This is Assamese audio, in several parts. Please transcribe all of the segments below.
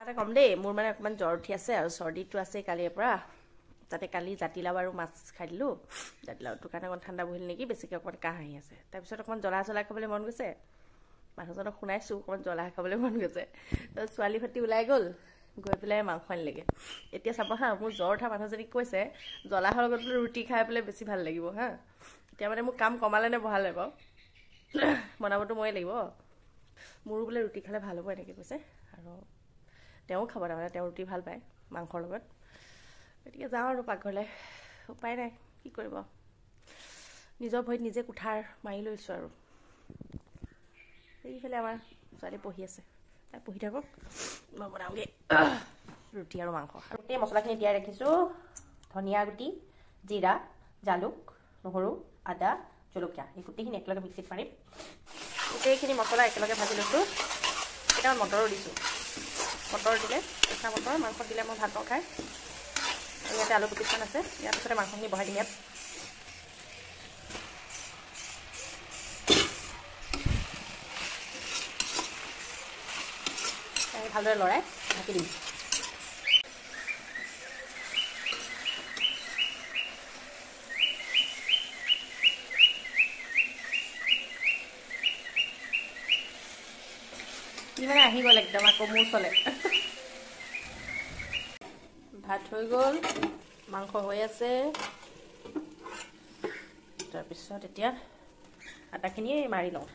এটা কম দেই মোৰ মানে অকমান জ্বৰ উঠি আছে আৰু চৰ্দিটো আছে কালিৰ পৰা তাতে কালি জাতিলাও আৰু মাছ খাই দিলো জাতিলাওটো কাৰণে অকণ ঠাণ্ডা বহিল নেকি বেছিকৈ অকণমান কাহ আহি আছে তাৰপিছত অকণমান জ্বলা খাবলৈ মন গৈছে মানুহজনক শুনাইছোঁ অকণমান জ্বলা খাবলৈ মন গৈছে তাৰ ছোৱালী সৈতে ওলাই গ'ল গৈ পেলাই মাংস আনিলেগৈ এতিয়া চাব হা মোৰ জ্বৰ উঠা মানুহজনীক কৈছে জ্বলাৰ লগত বোলে ৰুটি খাই পেলাই বেছি ভাল লাগিব হা এতিয়া মানে মোক কাম কমালে নে বঢ়ালে বাৰু বনাবতো ময়ে লাগিব মোৰো বোলে ৰুটি খালে ভাল হ'ব এনেকৈ কৈছে আৰু তেওঁ খাব তাৰমানে তেওঁ ৰুটি ভাল পায় মাংসৰ লগত গতিকে যাওঁ আৰু পাকঘৰলৈ উপায় নাই কি কৰিব নিজৰ ভৰিত নিজে কুঠাৰ মাৰি লৈছোঁ আৰু এইফালে আমাৰ ছোৱালী পঢ়ি আছে তাই পঢ়ি থাকক মই বনাওঁগৈ ৰুটি আৰু মাংস আৰু গোটেই মছলাখিনি তিয়াই ৰাখিছোঁ ধনিয়া গুটি জিৰা জালুক নহৰু আদা জলকীয়া এই গোটেইখিনি একেলগে মিক্সিত মাৰিম গোটেইখিনি মছলা একেলগে ভাজি লৈছোঁ কেইটামান মটৰো দিছোঁ মটৰ দিলে কেঁচা মটৰ মাংসত দিলে মই ভাল পাওঁ খাই আৰু ইয়াতে আলু পিটিখন আছে ইয়াৰ পিছতে মাংসখিনি বহাই দিম ইয়াত ভালদৰে লৰাই ঢাকি দিম মানে আহি গ'ল একদম আকৌ মোৰ চলে ভাত হৈ গ'ল মাংস হৈ আছে তাৰপিছত এতিয়া আটাখিনি মাৰি লওঁ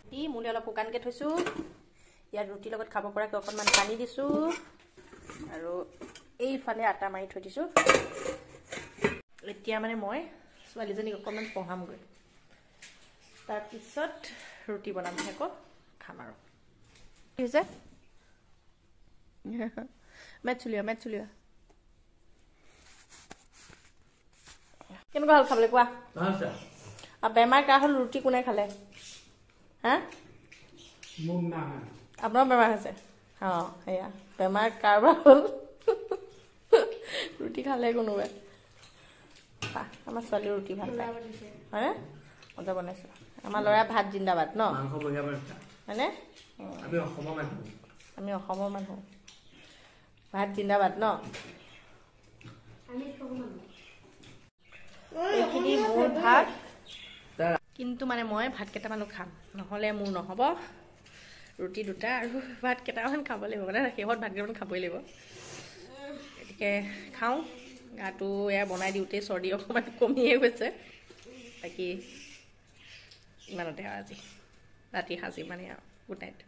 দি মোলে অলপ শুকানকৈ থৈছোঁ ইয়াত ৰুটিৰ লগত খাব পৰাকৈ অকণমান পানী দিছোঁ আৰু এইফালে আটা মাৰি থৈ দিছোঁ এতিয়া মানে মই ছোৱালীজনীক অকণমান পঢ়ামগৈ তাৰপিছত ৰুটি বনাম আকৌ খাম আৰু কি হৈছে মেট চুলিয়া কেনেকুৱা হ'ল খাবলৈ কোৱা আৰু বেমাৰ কাৰ হ'ল ৰুটি কোনে খালে হা আপোনাৰ বেমাৰ হৈছে অঁ সেয়া বেমাৰ কাৰোবাৰ হ'ল ৰুটি খালে কোনোবাই আমাৰ ছোৱালী ৰুটি ভাল পায় হয়নে মজা বনাইছোঁ আমাৰ ল'ৰা ভাত জিন্দাবাদ ন হয়নে আমি অসমৰ মানুহ ভাত জিন্দাবাদ ন এইখিনি মোৰ ভাত কিন্তু মানে মই ভাত কেইটামানো খাম নহ'লে মোৰ নহ'ব ৰুটি দুটা আৰু ভাত কেইটামান খাব লাগিব মানে শেষত ভাত কেইটামান খাবই লাগিব গতিকে খাওঁ গাটো এয়া বনাই দিওঁতেই চৰ্দি অকণমান কমিয়ে গৈছে বাকী ইমানতে আৰু আজি ৰাতি সাজি মানে আৰু গুড নাইট